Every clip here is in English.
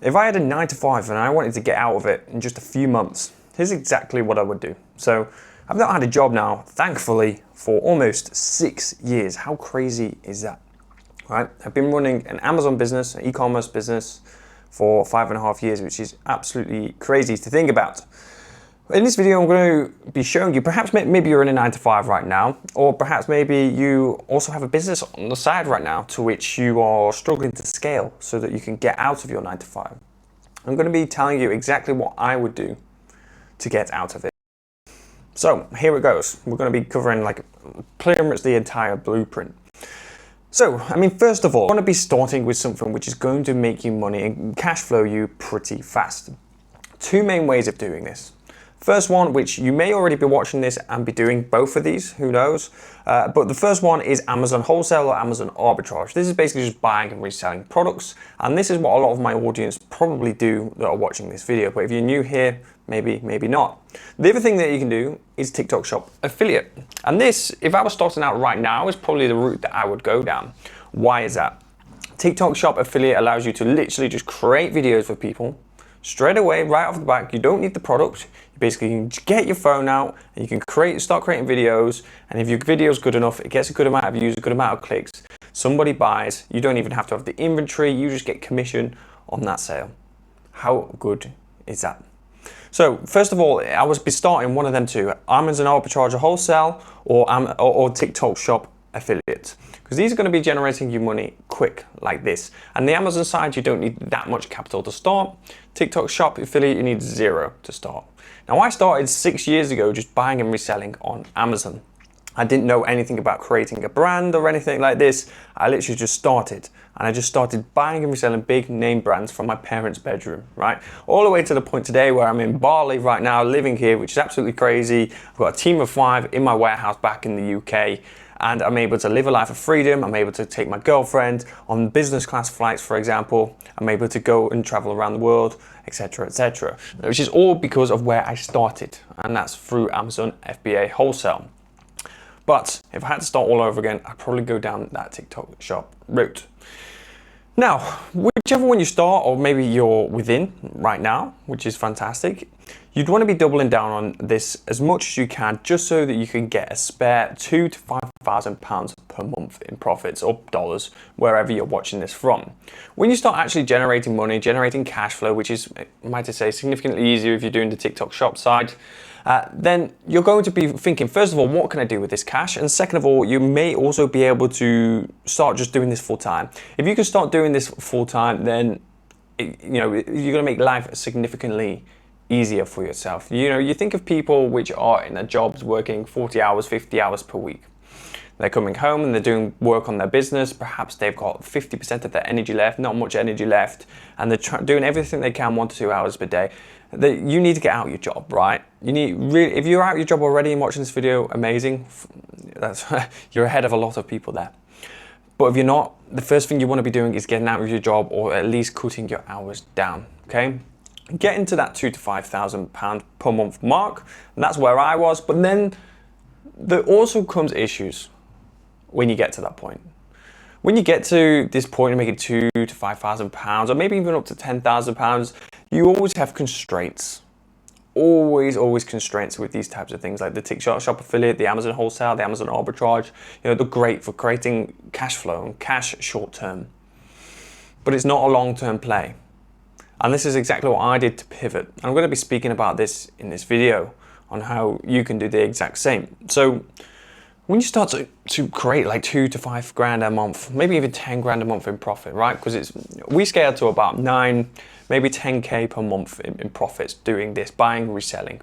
If I had a 9 to 5 and I wanted to get out of it in just a few months, here's exactly what I would do. So I've not had a job now, thankfully, for almost 6 years. How crazy is that? Right? I've been running an Amazon business, an e-commerce business for 5.5 years, which is absolutely crazy to think about. In this video, I'm going to be showing you, perhaps maybe you're in a 9 to 5 right now, or perhaps maybe you also have a business on the side right now to which you are struggling to scale so that you can get out of your 9 to 5. I'm going to be telling you exactly what I would do to get out of it. So here it goes. We're going to be covering like pretty much the entire blueprint. So, I mean, first of all, I want to be starting with something which is going to make you money and cash flow you pretty fast. Two main ways of doing this. First one, which you may already be watching this and be doing both of these, who knows? But the first one is Amazon wholesale or Amazon arbitrage. This is basically just buying and reselling products. And this is what a lot of my audience probably do that are watching this video. But if you're new here, maybe not. The other thing that you can do is TikTok Shop affiliate. And this, if I was starting out right now, is probably the route that I would go down. Why is that? TikTok Shop affiliate allows you to literally just create videos for people straight away, right off the back. You don't need the product. You basically can get your phone out and you can start creating videos. And if your video is good enough, it gets a good amount of views, a good amount of clicks. Somebody buys. You don't even have to have the inventory. You just get commission on that sale. How good is that? So first of all, I would be starting one of them two: Amazon arbitrage or wholesale, or TikTok Shop affiliate, because these are going to be generating you money quick like this. And the Amazon side, you don't need that much capital to start. TikTok Shop affiliate, you need 0 to start. Now, I started 6 years ago just buying and reselling on Amazon. I didn't know anything about creating a brand or anything like this. I literally just started, and I just started buying and reselling big name brands from my parents' bedroom, right? All the way to the point today where I'm in Bali right now, living here, which is absolutely crazy. I've got a team of 5 in my warehouse back in the UK. And I'm able to live a life of freedom. I'm able to take my girlfriend on business class flights, for example. I'm able to go and travel around the world, etc., etc. Which is all because of where I started, and that's through Amazon FBA wholesale. But if I had to start all over again, I'd probably go down that TikTok Shop route. Now, whichever one you start, or maybe you're within right now, which is fantastic, you'd want to be doubling down on this as much as you can, just so that you can get a spare £2,000 to £5,000 per month in profits, or dollars, wherever you're watching this from. When you start actually generating money, generating cash flow, which is, might I say, significantly easier if you're doing the TikTok Shop side, then you're going to be thinking, first of all, what can I do with this cash? And second of all, you may also be able to start just doing this full time. If you can start doing this full time, then you're going to make life significantly easier for yourself. You think of people which are in their jobs working 40 hours, 50 hours per week. They're coming home and they're doing work on their business. Perhaps they've got 50% of their energy left, not much energy left, and they're doing everything they can 1 to 2 hours per day. You need to get out of your job, right? If you're out of your job already and watching this video, amazing. You're ahead of a lot of people there. But if you're not, the first thing you want to be doing is getting out of your job, or at least cutting your hours down, okay? Getting to that £2,000 to £5,000 per month mark, and that's where I was. But then there also comes issues when you get to that point. When you get to this point of making £2,000 to £5,000, or maybe even up to £10,000, you always have constraints. Always constraints with these types of things, like the TikTok Shop affiliate, the Amazon wholesale, the Amazon arbitrage. They're great for creating cash flow and cash short term. But it's not a long-term play. And this is exactly what I did to pivot. And I'm going to be speaking about this in this video on how you can do the exact same. So when you start to create like $2,000 to $5,000 a month, maybe even $10,000 a month in profit, right? Because we scale to about 9, maybe 10K per month in profits doing this, buying, reselling.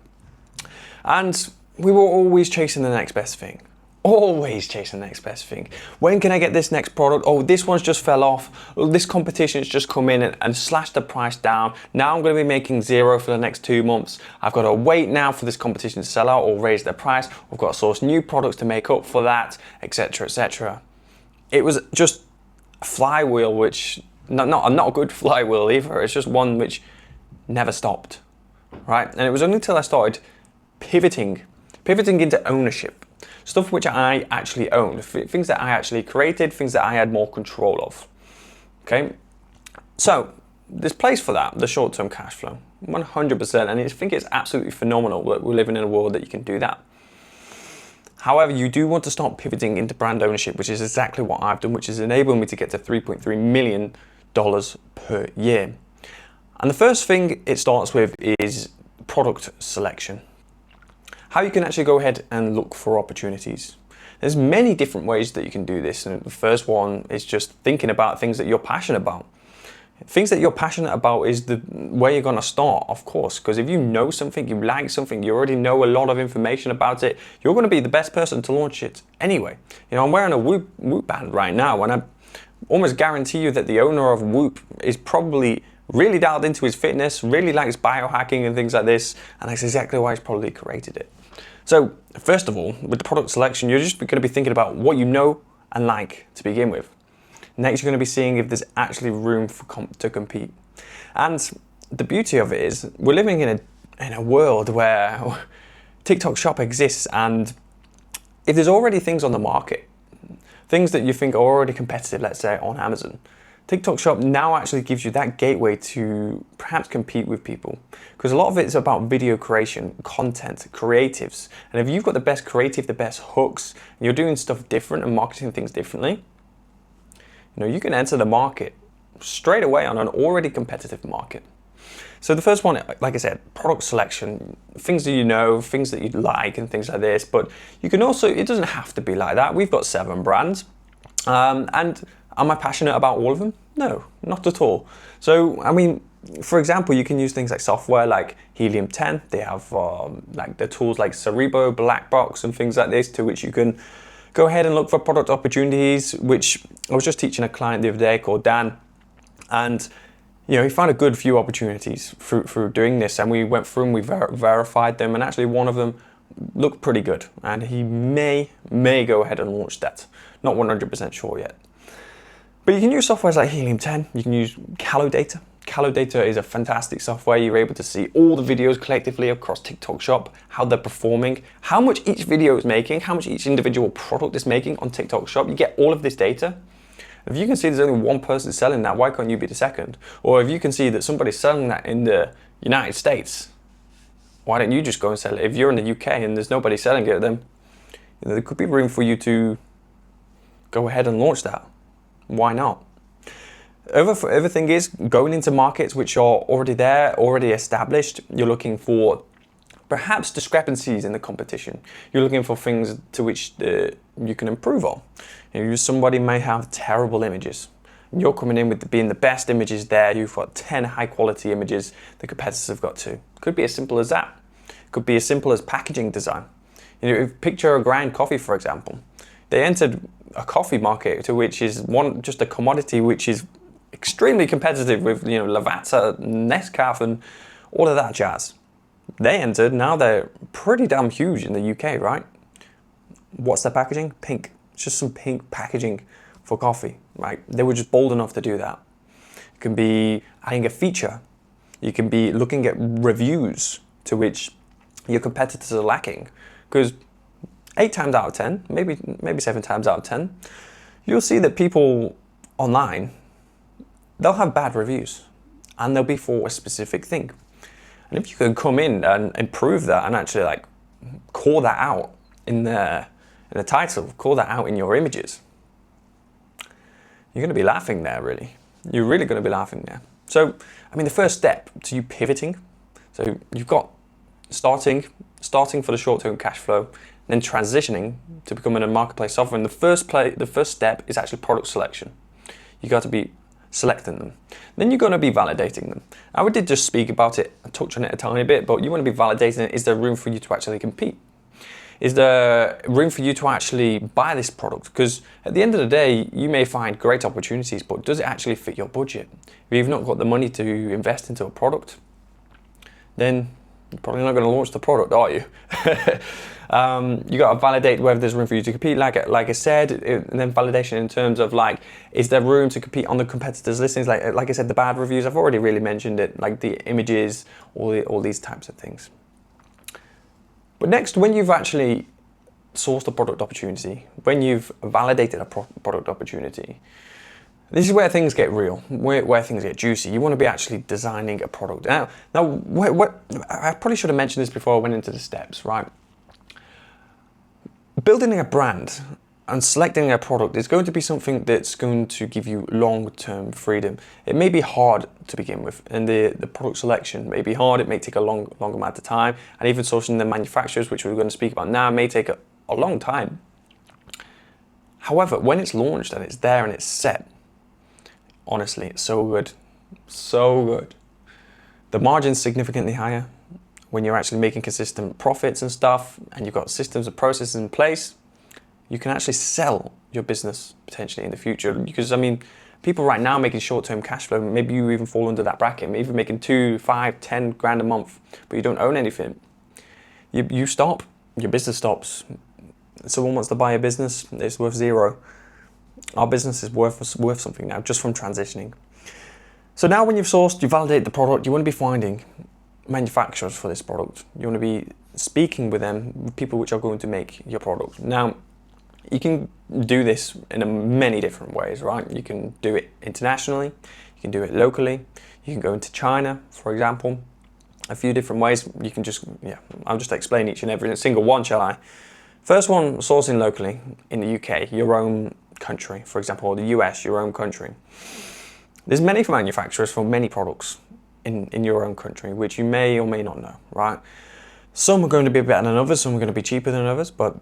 And we were always chasing the next best thing. Always chasing the next best thing. When can I get this next product? Oh, this one's just fell off. Oh, this competition's just come in and slashed the price down. Now I'm going to be making 0 for the next 2 months. I've got to wait now for this competition to sell out or raise their price. I've got to source new products to make up for that, etc., etc. It was just a flywheel, which not a good flywheel either. It's just one which never stopped, right? And it was only until I started pivoting into ownership. Stuff which I actually owned, things that I actually created, things that I had more control of. Okay, so there's place for that, the short-term cash flow, 100%. And I think it's absolutely phenomenal that we're living in a world that you can do that. However, you do want to start pivoting into brand ownership, which is exactly what I've done, which is enabling me to get to $3.3 million per year. And the first thing it starts with is product selection. How you can actually go ahead and look for opportunities. There's many different ways that you can do this. And the first one is just thinking about things that you're passionate about. Things that you're passionate about is the where you're going to start, of course, because if you know something, you like something, you already know a lot of information about it, you're going to be the best person to launch it anyway. You know, I'm wearing a Whoop band right now, and I almost guarantee you that the owner of Whoop is probably really dialed into his fitness, really likes biohacking and things like this, and that's exactly why he's probably created it. So, first of all, with the product selection, you're just going to be thinking about what you know and like to begin with. Next, you're going to be seeing if there's actually room to compete. And the beauty of it is we're living in a world where TikTok Shop exists, and if there's already things on the market, things that you think are already competitive, let's say on Amazon, TikTok Shop now actually gives you that gateway to perhaps compete with people. Because a lot of it is about video creation, content, creatives. And if you've got the best creative, the best hooks, and you're doing stuff different and marketing things differently, you know, you can enter the market straight away on an already competitive market. So the first one, like I said, product selection, things that you know, things that you like and things like this. But you can also, it doesn't have to be like that. We've got 7 brands. And am I passionate about all of them? No, not at all. So, I mean, for example, you can use things like software like Helium 10. They have like the tools like Cerebro, Blackbox and things like this to which you can go ahead and look for product opportunities, which I was just teaching a client the other day called Dan. And, you know, he found a good few opportunities through doing this. And we went through and we verified them. And actually one of them looked pretty good. And he may go ahead and launch that. Not 100% sure yet. But you can use softwares like Helium 10. You can use CaloData. CaloData is a fantastic software. You're able to see all the videos collectively across TikTok Shop, how they're performing, how much each video is making, how much each individual product is making on TikTok Shop. You get all of this data. If you can see there's only one person selling that, why can't you be the second? Or if you can see that somebody's selling that in the United States, why don't you just go and sell it? If you're in the UK and there's nobody selling it, then you know, there could be room for you to go ahead and launch that. Why not? Other thing is going into markets which are already there, already established. You're looking for perhaps discrepancies in the competition. You're looking for things to which you can improve on. You know, somebody may have terrible images. You're coming in with being the best images there. You've got 10 high quality images. The competitors have got 2. Could be as simple as that. Could be as simple as packaging design. You know, picture a grind coffee, for example. They entered a coffee market to which is just a commodity which is extremely competitive with, you know, Lavazza, Nescafe and all of that jazz. They entered, now they're pretty damn huge in the UK, right? What's their packaging? Pink. It's just some pink packaging for coffee, right? They were just bold enough to do that. It can be adding a feature. You can be looking at reviews to which your competitors are lacking. Because 8 times out of 10, maybe 7 times out of 10, you'll see that people online, they'll have bad reviews and they'll be for a specific thing. And if you can come in and improve that and actually like call that out in the title, call that out in your images, you're going to be laughing there, really. You're really going to be laughing there. So, I mean, the first step to you pivoting, so you've got starting for the short-term cash flow, then transitioning to becoming a marketplace software. And the first step is actually product selection. You got to be selecting them. Then you're going to be validating them. I did just speak about it, touch on it a tiny bit, but you want to be validating it. Is there room for you to actually compete? Is there room for you to actually buy this product? Because at the end of the day, you may find great opportunities, but does it actually fit your budget? If you've not got the money to invest into a product, then you're probably not going to launch the product, are you? You got to validate whether there's room for you to compete, like I said, and then validation in terms of like, is there room to compete on the competitors' listings? Like I said, the bad reviews, I've already really mentioned it, like the images, all these types of things. But next, when you've actually sourced a product opportunity, when you've validated a product opportunity, This is where things get real, where things get juicy. You want to be actually designing a product. Now what I probably should have mentioned this before I went into the steps, right? Building a brand and selecting a product is going to be something that's going to give you long-term freedom. It may be hard to begin with, and the product selection may be hard. It may take a long amount of time, and even sourcing the manufacturers, which we're going to speak about now, may take a long time. However, when it's launched and it's there and it's set, honestly, it's so good. So good. The margin's significantly higher when you're actually making consistent profits and stuff, and you've got systems and processes in place. You can actually sell your business potentially in the future. Because, I mean, people right now making short-term cash flow, maybe you even fall under that bracket, maybe making 2, 5, 10 grand a month, but you don't own anything. You stop, your business stops. Someone wants to buy a business, it's worth zero. Our business is worth something now, just from transitioning. So now when you've sourced, you validate the product, you want to be finding manufacturers for this product. You want to be speaking with them, people which are going to make your product. Now, you can do this in many different ways, right? You can do it internationally, you can do it locally, you can go into China, for example. A few different ways. You can just, I'll just explain each and every single one, shall I? First one, sourcing locally in the UK, your own country, for example, or the US, your own country. There's many manufacturers for many products in your own country, which you may or may not know, right? Some are going to be better than others, some are going to be cheaper than others, but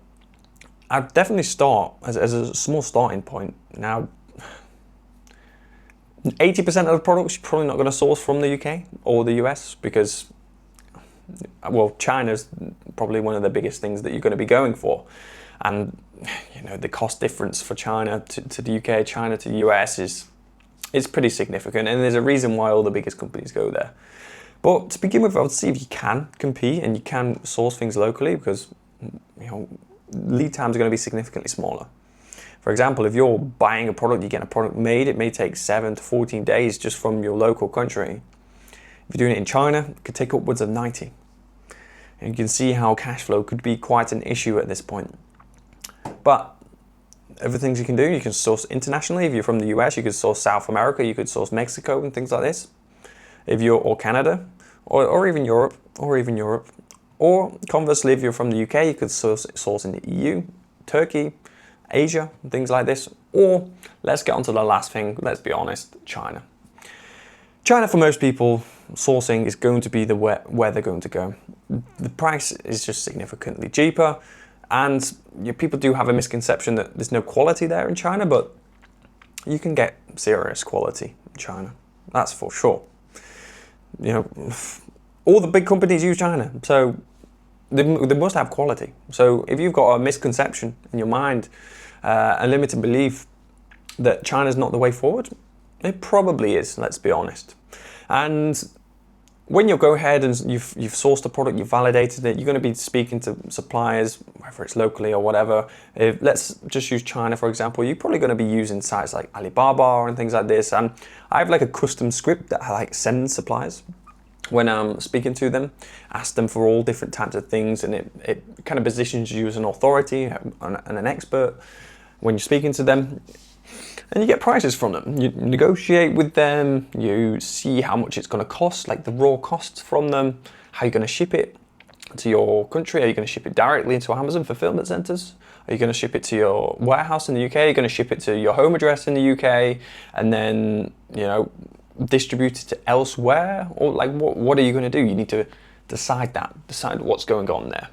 I'd definitely start as a small starting point. Now, 80% of the products you're probably not going to source from the UK or the US because, well, China's probably one of the biggest things that you're going to be going for. And, the cost difference for China to the UK, China to the US is pretty significant. And there's a reason why all the biggest companies go there. But to begin with, I would see if you can compete and you can source things locally because, lead times are going to be significantly smaller. For example, if you're buying a product, you get a product made, it may take 7 to 14 days just from your local country. If you're doing it in China, it could take upwards of 90. And you can see how cash flow could be quite an issue at this point. But other things you can do, you can source internationally. If you're from the US, you could source South America, you could source Mexico and things like this. Or Canada, or even Europe. Or conversely, if you're from the UK, you could source in the EU, Turkey, Asia, things like this. Or let's get on to the last thing, let's be honest, China. China, for most people, sourcing is going to be where they're going to go. The price is just significantly cheaper, and people do have a misconception that there's no quality there in China, but you can get serious quality in China, that's for sure. All the big companies use China, so they must have quality. So if you've got a misconception in your mind, a limited belief that China's not the way forward, it probably is, let's be honest. And when you go ahead and you've sourced a product, you've validated it, you're going to be speaking to suppliers, whether it's locally or whatever. Let's just use China, for example. You're probably going to be using sites like Alibaba and things like this. And I have like a custom script that I send suppliers when I'm speaking to them, ask them for all different types of things, and it kind of positions you as an authority and an expert when you're speaking to them. And you get prices from them. You negotiate with them, you see how much it's going to cost, like the raw costs from them, how you're going to ship it to your country. Are you going to ship it directly into Amazon fulfillment centers? Are you going to ship it to your warehouse in the UK? Are you going to ship it to your home address in the UK and then, distribute it to elsewhere? Or like what are you going to do? You need to decide what's going on there.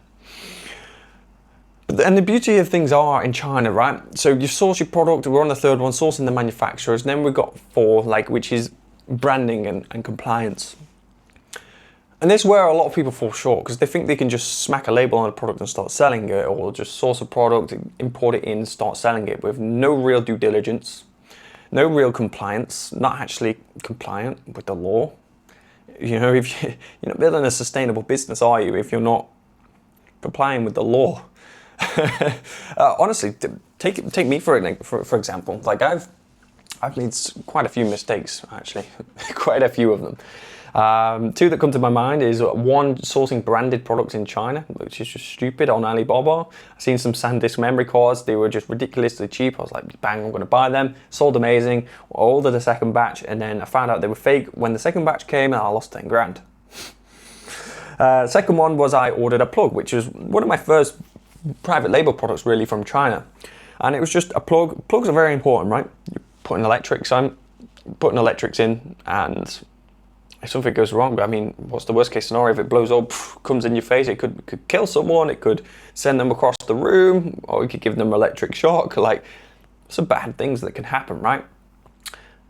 And the beauty of things are in China, right? So you source your product, we're on the third one, sourcing the manufacturers, and then we've got 4, which is branding and compliance. And this is where a lot of people fall short because they think they can just smack a label on a product and start selling it, or just source a product, import it in, start selling it with no real due diligence, no real compliance, not actually compliant with the law. If you're not building a sustainable business, are you, if you're not complying with the law? Honestly, take me for example. Like I've made quite a few mistakes, actually, quite a few of them. Two that come to my mind is one, sourcing branded products in China, which is just stupid on Alibaba. I've seen some SanDisk memory cards, they were just ridiculously cheap. I was like, bang, I'm going to buy them. Sold amazing, ordered a second batch, and then I found out they were fake when the second batch came, and I lost 10 grand. Second one was I ordered a plug, which was one of my first private label products really from China. And it was just a plug. Plugs are very important, right? You're putting electrics in, and if something goes wrong, I mean, what's the worst case scenario? If it blows up, comes in your face, it could kill someone, it could send them across the room, or it could give them electric shock. Like, some bad things that can happen, right?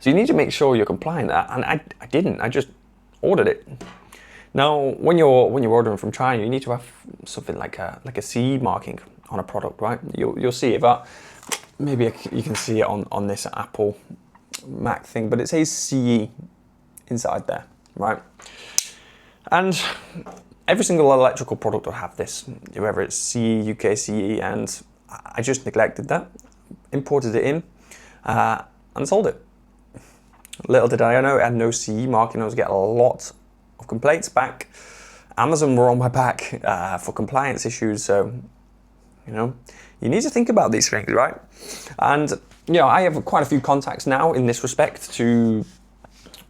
So you need to make sure you're complying with that, and I didn't. I just ordered it. Now, when you're ordering from China, you need to have something like a CE marking on a product, right? You'll see it. Maybe you can see it on this Apple Mac thing, but it says CE inside there, right? And every single electrical product will have this, whether it's CE, UK CE, and I just neglected that, imported it in, and sold it. Little did I know it had no CE marking. I was getting a lot of complaints back. Amazon were on my back for compliance issues, so you need to think about these things, right? And I have quite a few contacts now in this respect to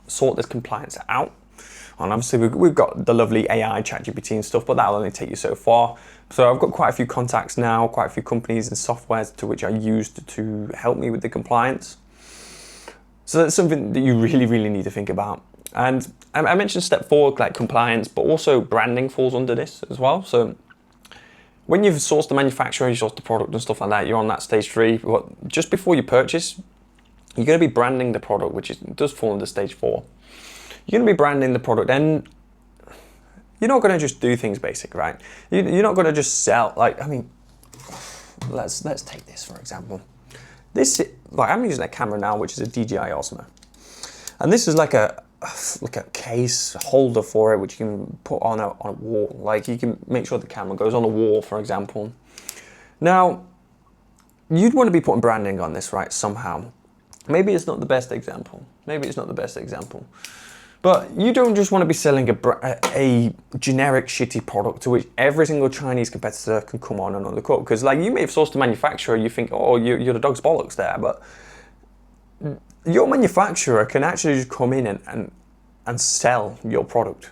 sort this compliance out. And obviously we've got the lovely AI, ChatGPT and stuff, but that'll only take you so far. So I've got quite a few contacts now, quite a few companies and softwares to which I used to help me with the compliance. So that's something that you really, really need to think about. And I mentioned step 4, like compliance, but also branding falls under this as well. So when you've sourced the manufacturer, you sourced the product and stuff like that, you're on that stage 3. Just before you purchase, you're going to be branding the product, which does fall under stage 4. You're going to be branding the product, and you're not going to just do things basic, right? You're not going to just sell, like, I mean, let's take this for example. This, like, I'm using a camera now, which is a DJI Osmo, and this is like a case holder for it, which you can put on a wall. Like, you can make sure the camera goes on a wall, for example. Now, you'd want to be putting branding on this, right? Somehow. Maybe it's not the best example. But you don't just want to be selling a generic shitty product to which every single Chinese competitor can come on and undercut. Because, like, you may have sourced a manufacturer, you think, oh, you're the dog's bollocks there, but your manufacturer can actually just come in and sell your product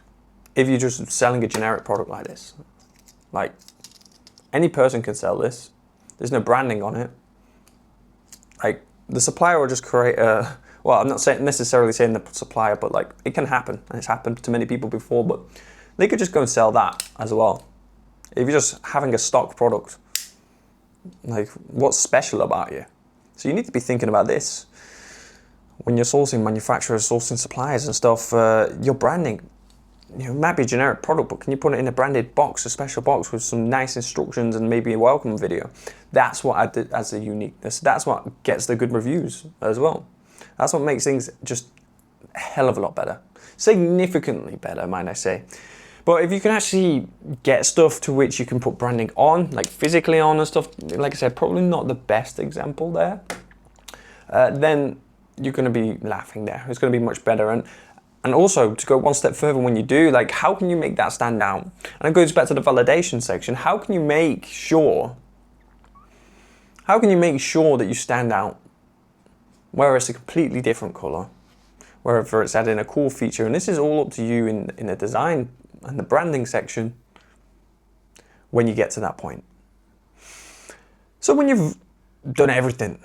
if you're just selling a generic product like this. Like, any person can sell this. There's no branding on it. Like, the supplier will just create a, well, I'm not necessarily saying the supplier, but like, it can happen, and it's happened to many people before, but they could just go and sell that as well. If you're just having a stock product, like, what's special about you? So you need to be thinking about this. When you're sourcing manufacturers, sourcing suppliers and stuff, your branding, it might be a generic product, but can you put it in a branded box, a special box with some nice instructions and maybe a welcome video? That's what I did as a uniqueness. That's what gets the good reviews as well. That's what makes things just a hell of a lot better. Significantly better, might I say. But if you can actually get stuff to which you can put branding on, like physically on and stuff, like I said, probably not the best example there, then you're going to be laughing there. It's going to be much better. And also, to go one step further when you do, like, how can you make that stand out? And it goes back to the validation section. How can you make sure that you stand out? Whether it's a completely different color, whether it's adding a cool feature, and this is all up to you in the design and the branding section when you get to that point. So when you've done everything,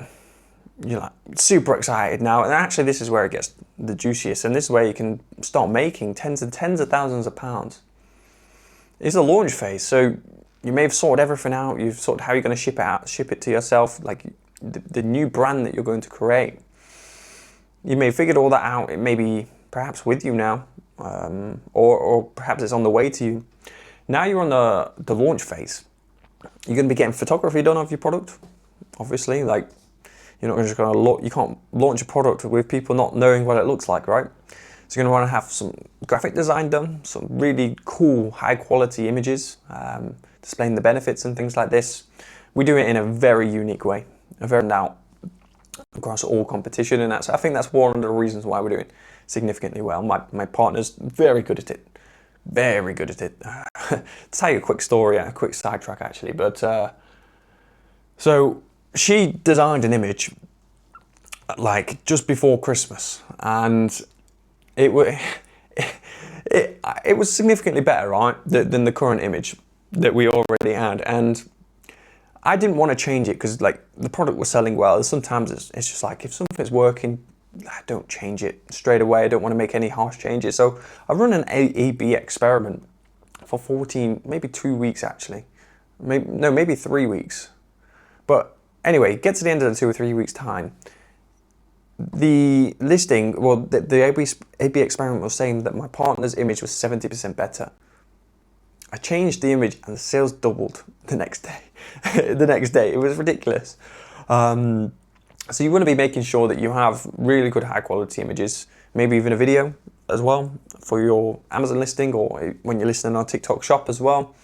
you're like super excited now, and actually this is where it gets the juiciest, and this is where you can start making tens of thousands of pounds. It's the launch phase, so you may have sorted everything out. You've sorted how you're going to ship it to yourself, like the new brand that you're going to create. You may have figured all that out. It may be perhaps with you now, or perhaps it's on the way to you. Now you're on the launch phase. You're going to be getting photography done of your product, obviously. Like, you're not just going to look. You can't launch a product with people not knowing what it looks like, right? So you're going to want to have some graphic design done, some really cool, high quality images, displaying the benefits and things like this. We do it in a very unique way, a very out across all competition, and I think that's one of the reasons why we're doing it. significantly well. My partner's very good at it. Very good at it. To tell you a quick story, a quick sidetrack actually, but so she designed an image like just before Christmas, and it was it was significantly better, right, than the current image that we already had. And I didn't want to change it because like the product was selling well. Sometimes it's just like if something's working, I don't change it straight away. I don't want to make any harsh changes. So I run an A/B experiment for 14, maybe 2 weeks actually. Maybe 3 weeks. But anyway, get to the end of the 2 or 3 weeks time. The listing, well, the A/B experiment was saying that my partner's image was 70% better. I changed the image and the sales doubled the next day. It was ridiculous. So you want to be making sure that you have really good high quality images, maybe even a video as well for your Amazon listing or when you're listing on TikTok shop as well.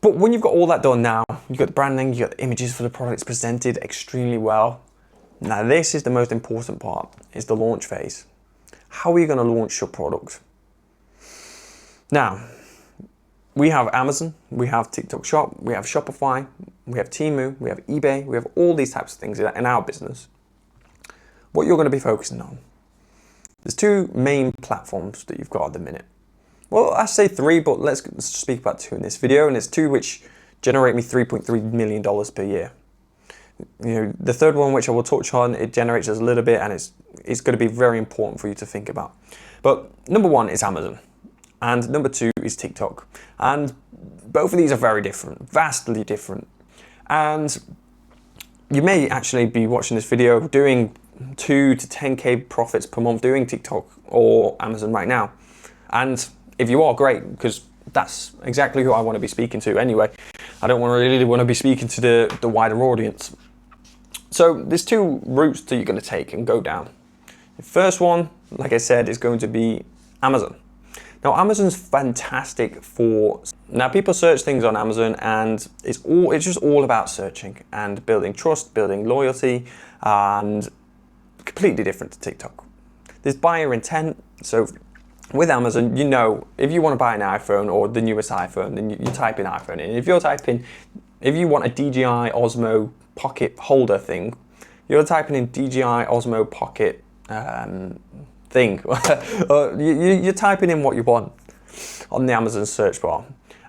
But when you've got all that done now, you've got the branding, you've got the images for the products presented extremely well. Now this is the most important part, is the launch phase. How are you going to launch your product? Now, we have Amazon, we have TikTok Shop, we have Shopify, we have Temu, we have eBay, we have all these types of things in our business. What you're going to be focusing on. There's 2 main platforms that you've got at the minute. Well, I say 3, but let's speak about 2 in this video, and it's 2 which generate me $3.3 million per year. You know, the third one, which I will touch on, it generates us a little bit, and it's going to be very important for you to think about. But number 1 is Amazon, and number 2 is TikTok. And both of these are very different, vastly different. And you may actually be watching this video doing 2 to 10K profits per month doing TikTok or Amazon right now. And if you are, great, because that's exactly who I want to be speaking to anyway. I don't really want to be speaking to the wider audience. So there's 2 routes that you're going to take and go down. The first one, like I said, is going to be Amazon. Now Amazon's fantastic for, now people search things on Amazon and it's just all about searching and building trust, building loyalty, and completely different to TikTok. There's buyer intent. So with Amazon, you know, if you want to buy an iPhone or the newest iPhone, then you type in iPhone in. If you want a DJI Osmo Pocket holder thing, you're typing in DJI Osmo Pocket thing. You're typing in what you want on the Amazon search bar.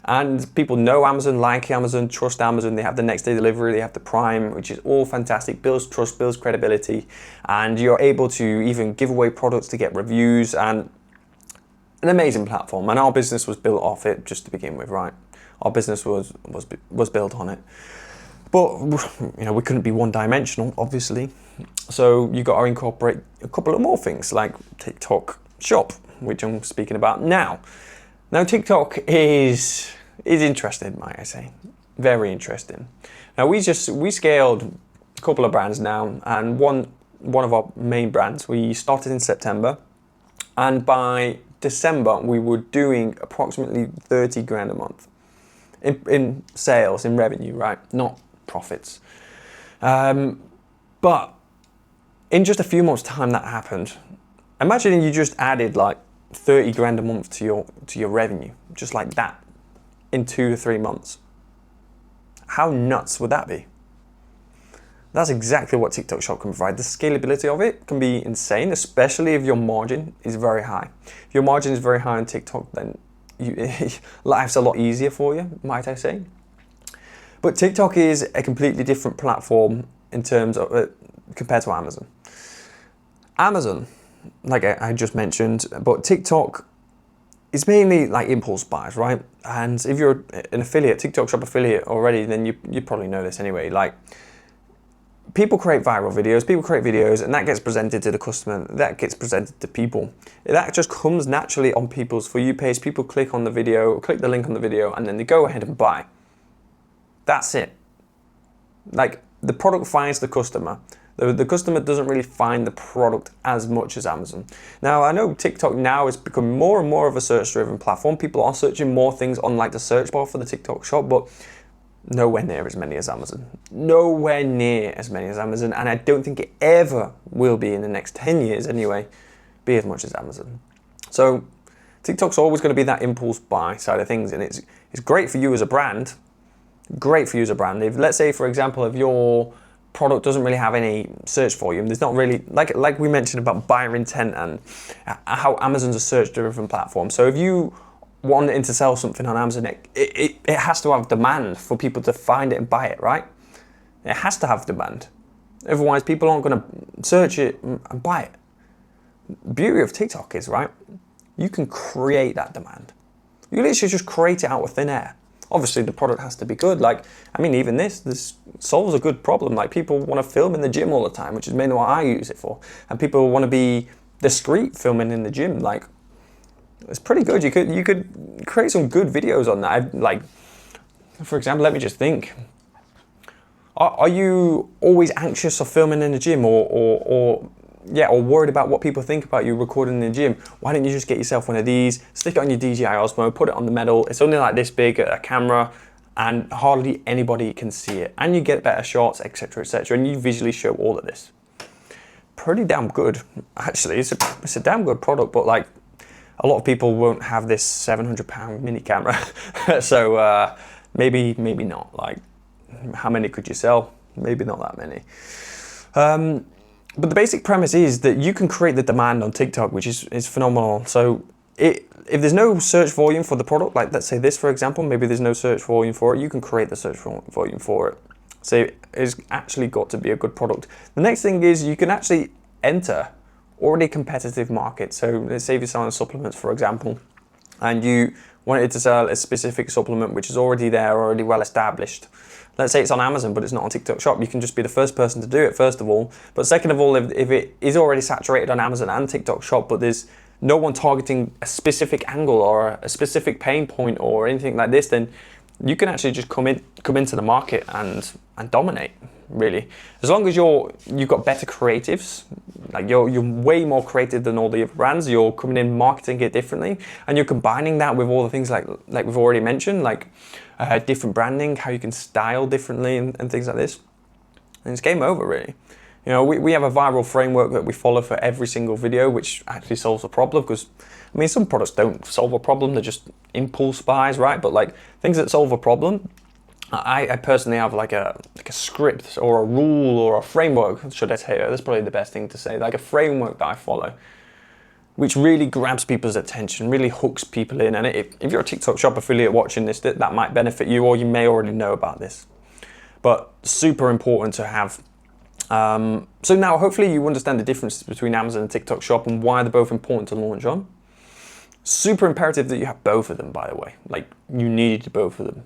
And people know Amazon, like Amazon, trust Amazon. They have the next day delivery, they have the Prime, which is all fantastic, builds trust, builds credibility. And you're able to even give away products to get reviews, and an amazing platform. And our business was built off it just to begin with, right? Our business was built on it. But you know, we couldn't be one-dimensional, obviously. So you got to incorporate a couple of more things like TikTok Shop, which I'm speaking about now. Now TikTok is interesting, might I say, very interesting. Now we scaled a couple of brands now, and one of our main brands, we started in September, and by December we were doing approximately 30 grand a month in sales, in revenue, right? Not profits. But in just a few months' time that happened. Imagine you just added like 30 grand a month to your revenue, just like that, in 2 to 3 months. How nuts would that be? That's exactly what TikTok Shop can provide. The scalability of it can be insane, especially if your margin is very high. If your margin is very high on TikTok, then life's a lot easier for you, might I say. But TikTok is a completely different platform in terms of compared to Amazon. Amazon, like I just mentioned, but TikTok is mainly like impulse buys, right? And if you're an affiliate, TikTok Shop affiliate already, then you probably know this anyway. Like, people create viral videos, and that gets presented to the customer, that gets presented to people. That just comes naturally on people's For You page. People click on the video, click the link on the video, and then they go ahead and buy. That's it. Like, the product finds the customer. The customer doesn't really find the product as much as Amazon. Now, I know TikTok now has become more and more of a search-driven platform. People are searching more things on like the search bar for the TikTok Shop, but nowhere near as many as Amazon. Nowhere near as many as Amazon, and I don't think it ever will be in the next 10 years anyway. be as much as Amazon. So TikTok's always going to be that impulse buy side of things, and it's great for you as a brand. Great for you as a brand. If, let's say, for example, if your product doesn't really have any search volume, there's not really, like we mentioned about buyer intent and how Amazon's a search-driven platform. So if you wanting to sell something on Amazon, it has to have demand for people to find it and buy it, right? It has to have demand. Otherwise, people aren't going to search it and buy it. The beauty of TikTok is, right, you can create that demand. You literally just create it out of thin air. Obviously, the product has to be good. Like, I mean, even this solves a good problem. Like, people want to film in the gym all the time, which is mainly what I use it for. And people want to be discreet filming in the gym. Like, it's pretty good. You could create some good videos on that. Like, for example, let me just think. Are you always anxious of filming in the gym, or worried about what people think about you recording in the gym? Why don't you just get yourself one of these, stick it on your DJI Osmo, put it on the metal. It's only like this big, a camera, and hardly anybody can see it. And you get better shots, etc., etc. And you visually show all of this. Pretty damn good, actually. It's a damn good product, but like, a lot of people won't have this £700 mini camera. So maybe not. Like, how many could you sell? Maybe not that many. But the basic premise is that you can create the demand on TikTok, which is phenomenal. So if there's no search volume for the product, like let's say this, for example, maybe there's no search volume for it, you can create the search volume for it. So it's actually got to be a good product. The next thing is you can actually enter already competitive markets. So let's say if you're selling supplements, for example, and you wanted to sell a specific supplement which is already there, already well established. Let's say it's on Amazon, but it's not on TikTok Shop. You can just be the first person to do it, first of all. But second of all, if it is already saturated on Amazon and TikTok Shop, but there's no one targeting a specific angle or a specific pain point or anything like this, then you can actually just come into the market and dominate, really. As long as you've got better creatives, like you're way more creative than all the other brands, you're coming in marketing it differently, and you're combining that with all the things like we've already mentioned, like different branding, how you can style differently and things like this. And it's game over, really. You know, we have a viral framework that we follow for every single video, which actually solves a problem, because, I mean, some products don't solve a problem, they're just impulse buys, right? But like things that solve a problem, I personally have like a script or a rule or a framework, should I say, that's probably the best thing to say, like a framework that I follow, which really grabs people's attention, really hooks people in. And if you're a TikTok Shop affiliate watching this, that might benefit you, or you may already know about this. But super important to have. So now hopefully you understand the difference between Amazon and TikTok Shop and why they're both important to launch on. Super imperative that you have both of them, by the way. Like, you need both of them.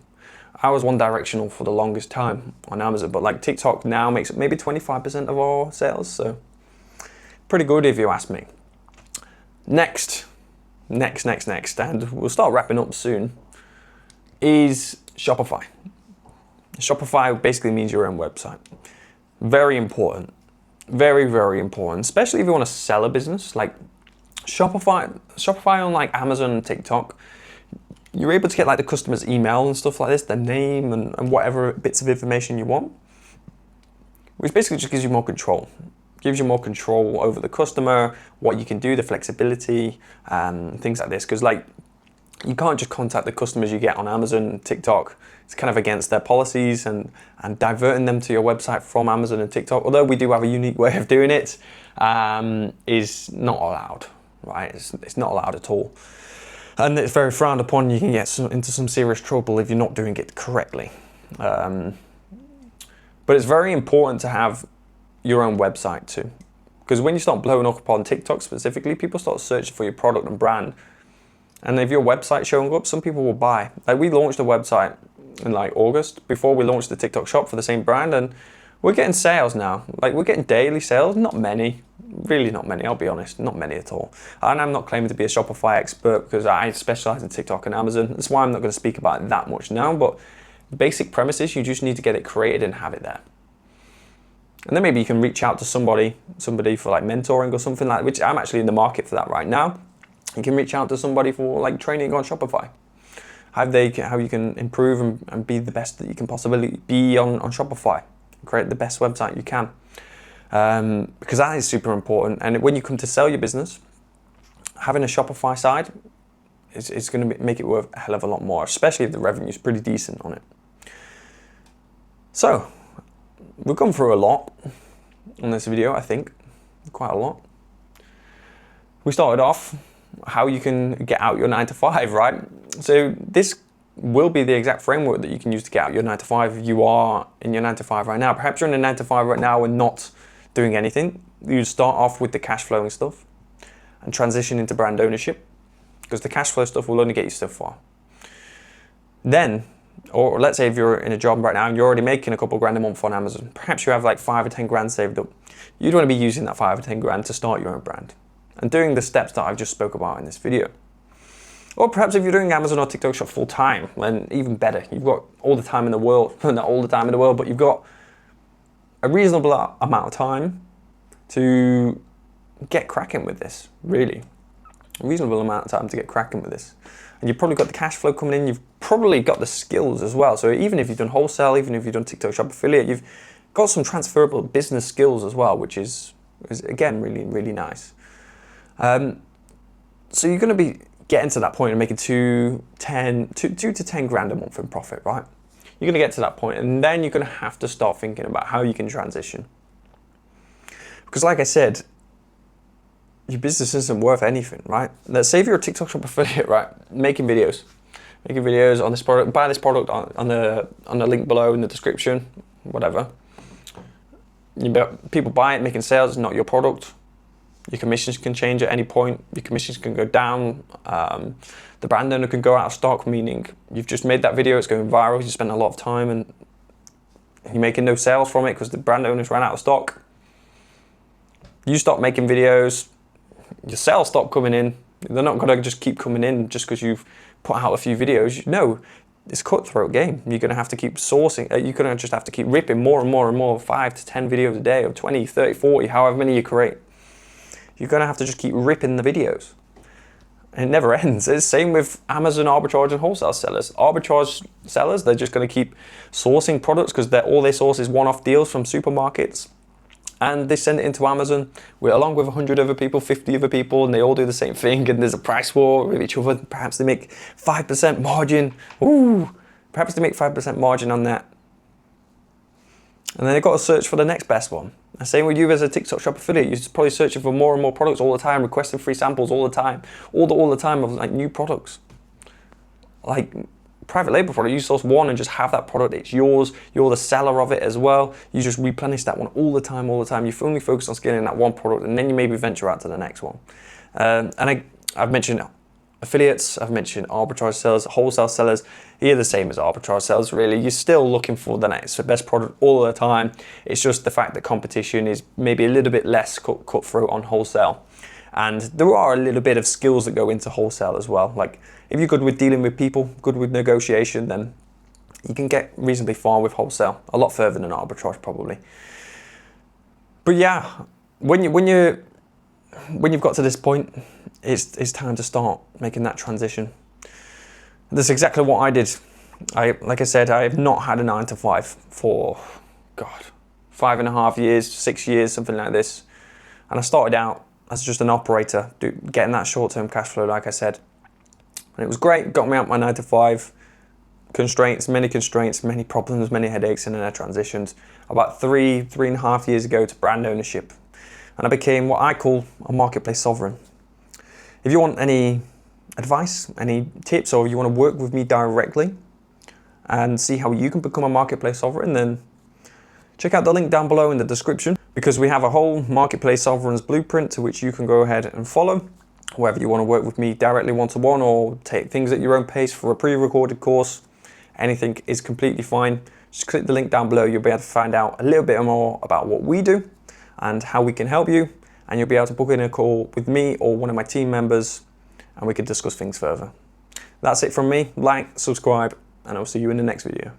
I was one directional for the longest time on Amazon, but like TikTok now makes maybe 25% of our sales, so pretty good if you ask me. Next, and we'll start wrapping up soon, is Shopify. Shopify basically means your own website. Very important, very, very important, especially if you want to sell a business. Like Shopify on like Amazon and TikTok, you're able to get like the customer's email and stuff like this, their name and whatever bits of information you want, which basically just gives you more control. Gives you more control over the customer, what you can do, the flexibility, things like this. Because like, you can't just contact the customers you get on Amazon and TikTok. It's kind of against their policies, and diverting them to your website from Amazon and TikTok, although we do have a unique way of doing it, is not allowed, right? It's not allowed at all. And it's very frowned upon. You can get into some serious trouble if you're not doing it correctly. But it's very important to have your own website too. Because when you start blowing up on TikTok specifically, people start searching for your product and brand. And if your website's showing up, some people will buy. Like, we launched a website in like August before we launched the TikTok Shop for the same brand, and we're getting sales now. Like, we're getting daily sales, not many. Really not many, I'll be honest, not many at all. And I'm not claiming to be a Shopify expert because I specialize in TikTok and Amazon. That's why I'm not going to speak about it that much now, but the basic premise is you just need to get it created and have it there. And then maybe you can reach out to somebody for like mentoring or something like that, which I'm actually in the market for that right now. You can reach out to somebody for like training on Shopify. How you can improve and be the best that you can possibly be on Shopify. Create the best website you can. Because that is super important. And when you come to sell your business, having a Shopify side is going to make it worth a hell of a lot more, especially if the revenue is pretty decent on it. So, we've gone through a lot on this video, I think, quite a lot. We started off how you can get out your 9 to 5, right? So this will be the exact framework that you can use to get out your 9 to 5 if you are in your 9 to 5 right now. Perhaps you're in a 9 to 5 right now and not doing anything. You start off with the cash flowing stuff and transition into brand ownership, because the cash flow stuff will only get you so far. Then, or let's say if you're in a job right now and you're already making a couple grand a month on Amazon, perhaps you have like 5 or 10 grand saved up. You'd want to be using that 5 or 10 grand to start your own brand and doing the steps that I've just spoke about in this video. Or perhaps if you're doing Amazon or TikTok shop full time, then even better. You've got all the time in the world, not all the time in the world, but you've got a reasonable amount of time to get cracking with this, really. A reasonable amount of time to get cracking with this. And you've probably got the cash flow coming in, you've probably got the skills as well. So even if you've done wholesale, even if you've done TikTok shop affiliate, you've got some transferable business skills as well, which is again, really, really nice. So you're going to be getting to that point and making 2 to 10 grand a month in profit, right? You're going to get to that point, and then you're going to have to start thinking about how you can transition. Because like I said, your business isn't worth anything, right? Let's say if you're a TikTok shop affiliate, right? Making videos on this product, buy this product on the link below in the description, whatever. People buy it, making sales, not your product. Your commissions can change at any point. Your commissions can go down. The brand owner can go out of stock, meaning you've just made that video, it's going viral, you spent a lot of time and you're making no sales from it because the brand owners ran out of stock. You stop making videos, your sales stop coming in. They're not going to just keep coming in just because you've put out a few videos. No, it's a cutthroat game. You're going to have to keep sourcing. You're going to just have to keep ripping more and more and more, 5 to 10 videos a day, or 20, 30, 40, however many you create. You're going to have to just keep ripping the videos. And it never ends. It's the same with Amazon arbitrage and wholesale sellers. Arbitrage sellers, they're just going to keep sourcing products because all they source is one-off deals from supermarkets. And they send it into Amazon along with 100 other people, 50 other people, and they all do the same thing. And there's a price war with each other. Perhaps they make 5% margin. Ooh, perhaps they make 5% margin on that. And then they've got to search for the next best one. And same with you as a TikTok shop affiliate. You're probably searching for more and more products all the time, requesting free samples all the time, all the time of like new products. Like private label product, you source one and just have that product. It's yours. You're the seller of it as well. You just replenish that one all the time. You only focus on scaling that one product, and then you maybe venture out to the next one. I've mentioned affiliates, I've mentioned arbitrage sellers, wholesale sellers. You're the same as arbitrage sellers, really. You're still looking for the best product all the time. It's just the fact that competition is maybe a little bit less cutthroat on wholesale. And there are a little bit of skills that go into wholesale as well. Like if you're good with dealing with people, good with negotiation, then you can get reasonably far with wholesale. A lot further than arbitrage probably. But yeah, when you've got to this point, it's time to start making that transition. That's exactly what I did. Like I said, I have not had a 9 to 5 for, 5.5 years, 6 years, something like this. And I started out as just an operator, getting that short-term cash flow, like I said. And it was great, got me out my 9 to 5. Constraints, many problems, many headaches, and then I transitioned about 3.5 years ago to brand ownership. And I became what I call a marketplace sovereign. If you want any advice, any tips, or you want to work with me directly and see how you can become a marketplace sovereign, then check out the link down below in the description, because we have a whole marketplace sovereign's blueprint to which you can go ahead and follow. Whether you want to work with me directly one-to-one or take things at your own pace for a pre-recorded course, anything is completely fine. Just click the link down below. You'll be able to find out a little bit more about what we do and how we can help you. And you'll be able to book in a call with me or one of my team members, and we can discuss things further. That's it from me. Like, subscribe, and I'll see you in the next video.